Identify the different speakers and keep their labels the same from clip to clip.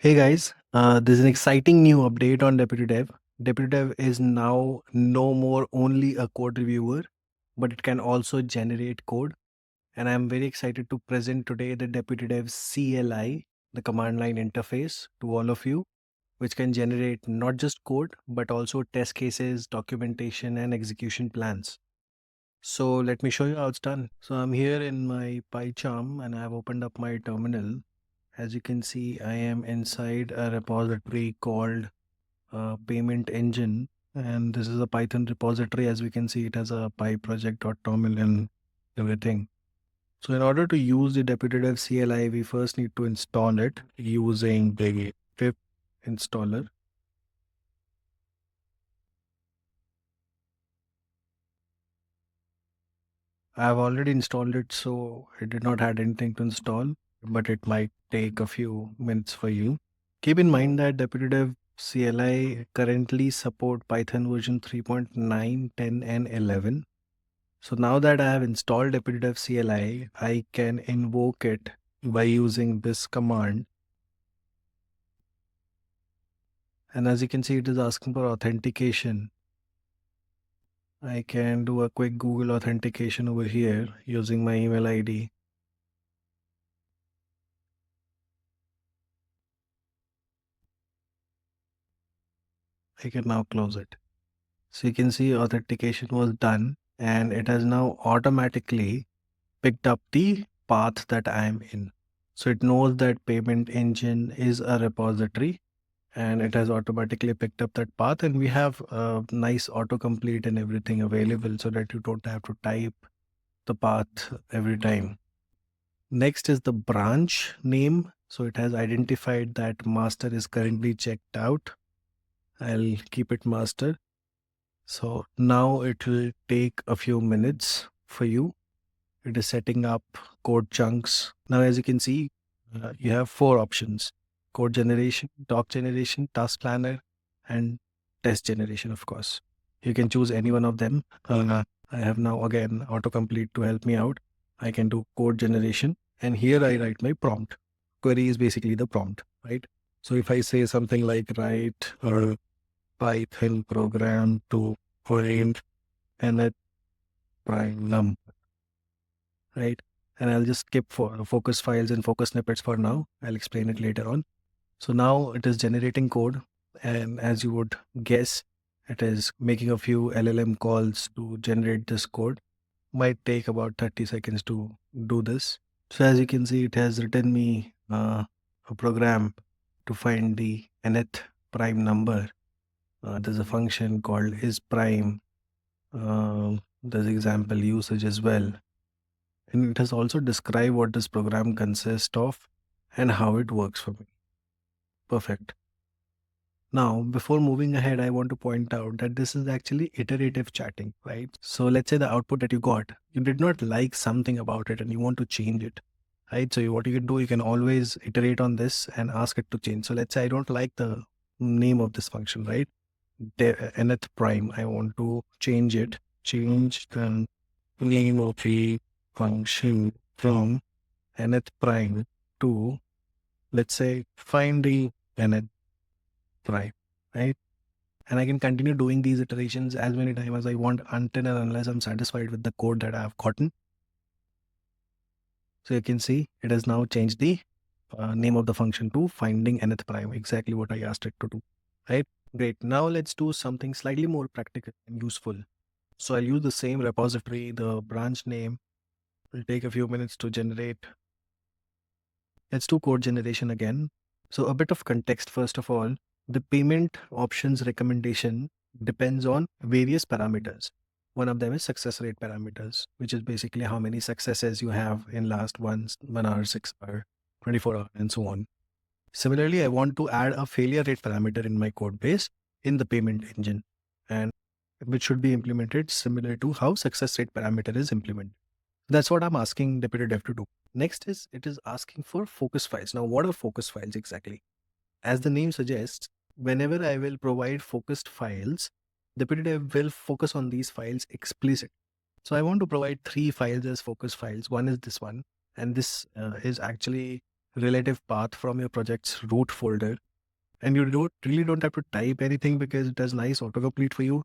Speaker 1: Hey guys, there's an exciting new update on DeputyDev. DeputyDev is now no more only a code reviewer, but it can also generate code. And I'm very excited to present today the DeputyDev CLI, the command line interface, to all of you, which can generate not just code, but also test cases, documentation, and execution plans. So let me show you how it's done. So I'm here in my PyCharm and I've opened up my terminal. As you can see, I am inside a repository called payment engine. And this is a Python repository. As we can see, it has a pyproject.toml and everything. So in order to use the DeputyDev CLI, we first need to install it using the pip installer. I've already installed it, so it did not have anything to install, but it might take a few minutes for you. Keep in mind that DeputyDev CLI currently support Python version 3.9, 10, and 11. So now that I have installed DeputyDev CLI, I can invoke it by using this command. And as you can see, it is asking for authentication. I can do a quick Google authentication over here using my email ID. I can now close it. So you can see authentication was done and it has now automatically picked up the path that I am in. So it knows that payment engine is a repository and it has automatically picked up that path, and we have a nice autocomplete and everything available so that you don't have to type the path every time. Next is the branch name. So it has identified that master is currently checked out. I'll keep it master. So now it will take a few minutes for you. It is setting up code chunks. Now, as you can see, you have four options: code generation, doc generation, task planner, and test generation, of course. You can choose any one of them. I have now again autocomplete to help me out. I can do code generation, and here I write my prompt. Query is basically the prompt, right? So if I say something like write a Python program to find nth prime number, right? And I'll just skip for focus files and focus snippets for now. I'll explain it later on. So now it is generating code, and as you would guess, it is making a few LLM calls to generate this code. Might take about 30 seconds to do this. So as you can see, it has written me a program to find the nth prime number. There's a function called isPrime. There's example usage as well. And it has also described what this program consists of and how it works for me. Perfect. Now, before moving ahead, I want to point out that this is actually iterative chatting, right? So let's say the output that you got, you did not like something about it and you want to change it, right? So what you can do, you can always iterate on this and ask it to change. So let's say I don't like the name of this function, right? Nth prime, I want to change it. Change the name of the function from nth prime to, let's say, find the nth prime, right? And I can continue doing these iterations as many times as I want until and unless I'm satisfied with the code that I've gotten. So you can see it has now changed the name of the function to finding nth prime, exactly what I asked it to do, right? Great. Now let's do something slightly more practical and useful. So I'll use the same repository, the branch name will take a few minutes to generate. Let's do code generation again. So a bit of context, first of all, the payment options recommendation depends on various parameters. One of them is success rate parameters, which is basically how many successes you have in last 1 hour, 6 hour, 24 hour, and so on. Similarly, I want to add a failure rate parameter in my code base in the payment engine, and which should be implemented similar to how success rate parameter is implemented. That's what I'm asking DeputyDev to do. Next is it is asking for focus files. Now, what are focus files exactly? As the name suggests, whenever I will provide focused files, DeputyDev will focus on these files explicitly. So I want to provide 3 files as focus files. One is this one, and this is actually relative path from your project's root folder, and you really don't have to type anything because it does nice autocomplete for you.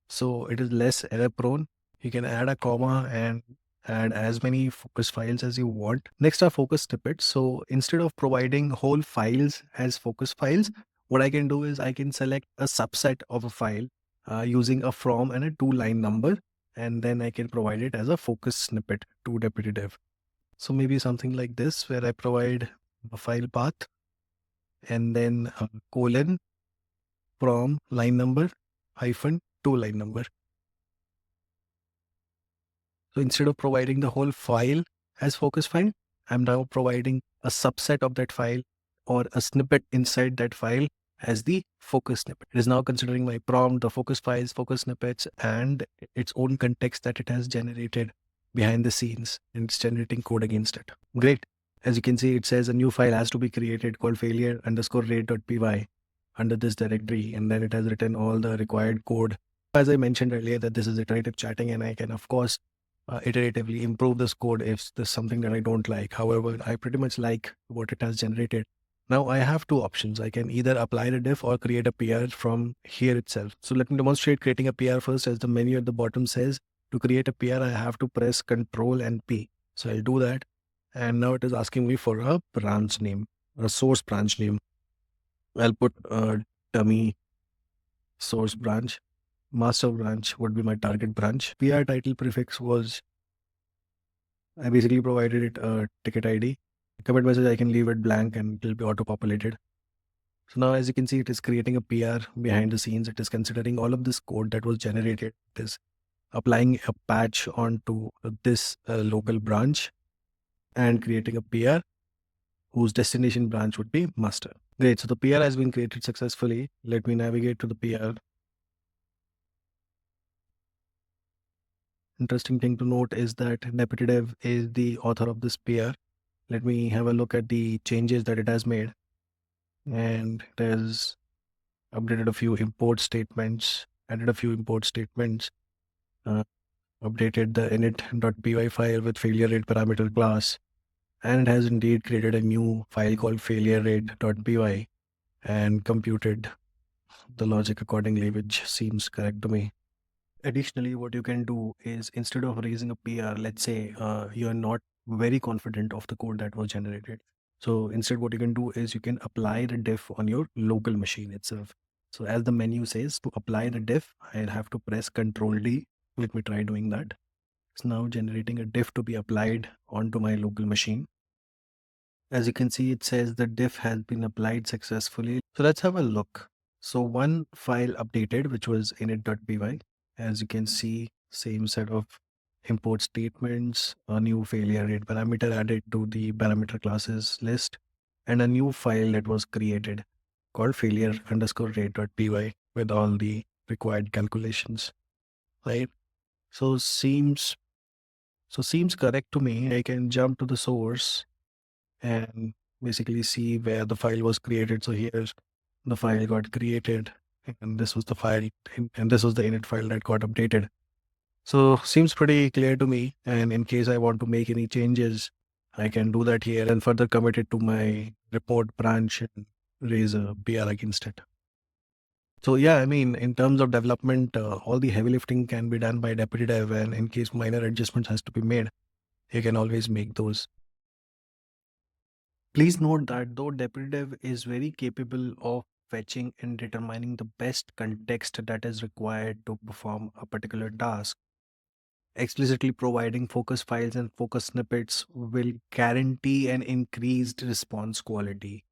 Speaker 1: So it is less error prone. You can add a comma and add as many focus files as you want. Next are focus snippets. So instead of providing whole files as focus files, what I can do is I can select a subset of a file using a from and a to-line number, and then I can provide it as a focus snippet to Deputy Dev. So maybe something like this, where I provide a file path and then a colon from line number hyphen to line number. So instead of providing the whole file as focus file, I'm now providing a subset of that file or a snippet inside that file as the focus snippet. It is now considering my prompt, the focus files, focus snippets, and its own context that it has generated behind the scenes, and it's generating code against it. Great. As you can see, it says a new file has to be created called failure_rate.py under this directory, and then it has written all the required code. As I mentioned earlier, that this is iterative chatting, and I can, of course, iteratively improve this code if there's something that I don't like. However, I pretty much like what it has generated. Now I have two options. I can either apply the diff or create a PR from here itself. So let me demonstrate creating a PR first. As the menu at the bottom says, to create a PR, I have to press Control and P. So I'll do that. And now it is asking me for a branch name, or a source branch name. I'll put a dummy source branch. Master branch would be my target branch. PR title prefix was, I basically provided it a ticket ID. Commit message, I can leave it blank and it will be auto-populated. So now as you can see, it is creating a PR behind the scenes. It is considering all of this code that was generated. It is applying a patch onto this local branch and creating a PR whose destination branch would be master. Great, so the PR has been created successfully. Let me navigate to the PR. Interesting thing to note is that DeputyDev is the author of this PR. Let me have a look at the changes that it has made. And it has updated a few import statements, added a few import statements, updated the init.py file with failure rate parameter class, and it has indeed created a new file called failure rate.py and computed the logic accordingly, which seems correct to me. Additionally, what you can do is, instead of raising a PR, let's say you're not very confident of the code that was generated. So instead, what you can do is you can apply the diff on your local machine itself. So as the menu says, to apply the diff, I'll have to press Control D. Let me try doing that. It's now generating a diff to be applied onto my local machine. As you can see, it says the diff has been applied successfully. So let's have a look. So one file updated, which was init.py. As you can see, same set of import statements, a new failure rate parameter added to the parameter classes list, and a new file that was created called failure_rate.py with all the required calculations, right? So seems correct to me. I can jump to the source and basically see where the file was created. So here's the file got created, and this was the file, and this was the init file that got updated. So seems pretty clear to me. And in case I want to make any changes, I can do that here and further commit it to my report branch and raise a PR against it. So yeah, I mean, in terms of development, all the heavy lifting can be done by DeputyDev, and in case minor adjustments has to be made, you can always make those. Please note that though DeputyDev is very capable of fetching and determining the best context that is required to perform a particular task, explicitly providing focus files and focus snippets will guarantee an increased response quality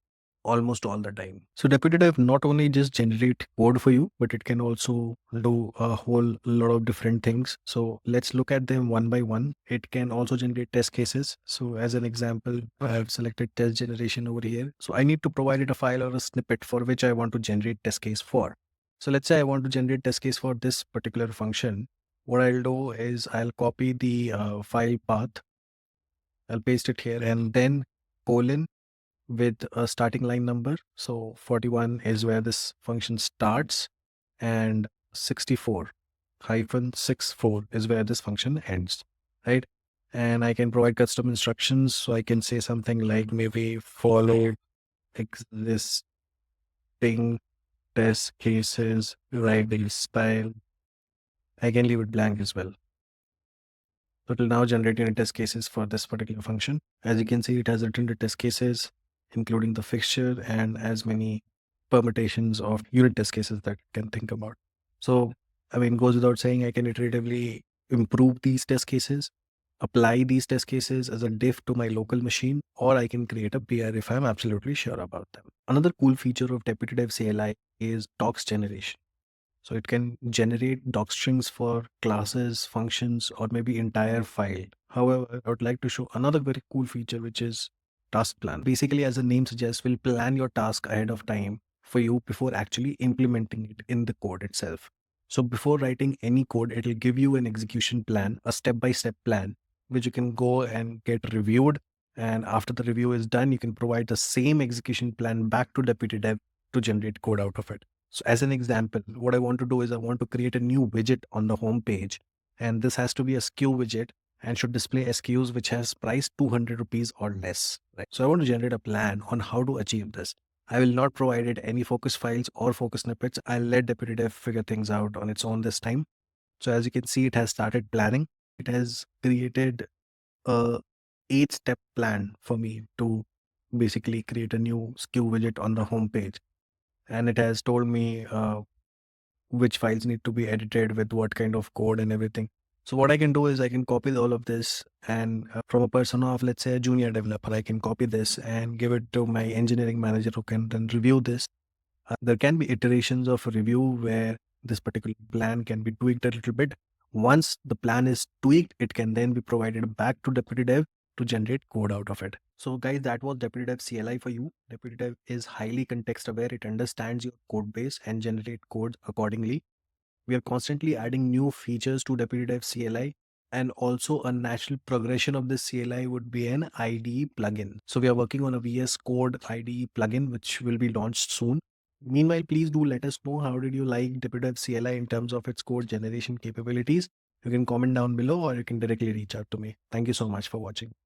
Speaker 1: almost all the time. So DeputyDev not only just generate code for you, but it can also do a whole lot of different things. So let's look at them one by one. It can also generate test cases. So as an example, I have selected test generation over here. So I need to provide it a file or a snippet for which I want to generate test case for. So let's say I want to generate test case for this particular function. What I'll do is I'll copy the file path. I'll paste it here and then colon with a starting line number. So 41 is where this function starts, and 64 -64 is where this function ends, right? and I can provide custom instructions. So I can say something like maybe follow existing test cases, writing style. I can leave it blank as well. So it will now generate unit test cases for this particular function. As you can see, it has written the test cases, including the fixture and as many permutations of unit test cases that you can think about. So, I mean, goes without saying, I can iteratively improve these test cases, apply these test cases as a diff to my local machine, or I can create a PR if I'm absolutely sure about them. Another cool feature of DeputyDev CLI is docs generation. So it can generate doc strings for classes, functions, or maybe entire file. However, I would like to show another very cool feature, which is task plan. Basically, as the name suggests, will plan your task ahead of time for you before actually implementing it in the code itself. So before writing any code, it will give you an execution plan, a step-by-step plan, which you can go and get reviewed. And after the review is done, you can provide the same execution plan back to DeputyDev to generate code out of it. So as an example, what I want to do is I want to create a new widget on the home page. And this has to be a SKU widget and should display SKUs which has price 200 rupees or less. Right? So I want to generate a plan on how to achieve this. I will not provide it any focus files or focus snippets. I'll let DeputyDev figure things out on its own this time. So as you can see, it has started planning. It has created a 8-step plan for me to basically create a new SKU widget on the home page. And it has told me which files need to be edited with what kind of code and everything. So what I can do is I can copy all of this and from a persona of, let's say, a junior developer, I can copy this and give it to my engineering manager who can then review this. There can be iterations of review where this particular plan can be tweaked a little bit. Once the plan is tweaked, it can then be provided back to DeputyDev to generate code out of it. So guys, that was DeputyDev CLI for you. DeputyDev is highly context aware. It understands your code base and generate code accordingly. We are constantly adding new features to DeputyDev CLI, and also a natural progression of this CLI would be an IDE plugin. So we are working on a VS Code IDE plugin, which will be launched soon. Meanwhile, please do let us know how did you like DeputyDev CLI in terms of its code generation capabilities. You can comment down below or you can directly reach out to me. Thank you so much for watching.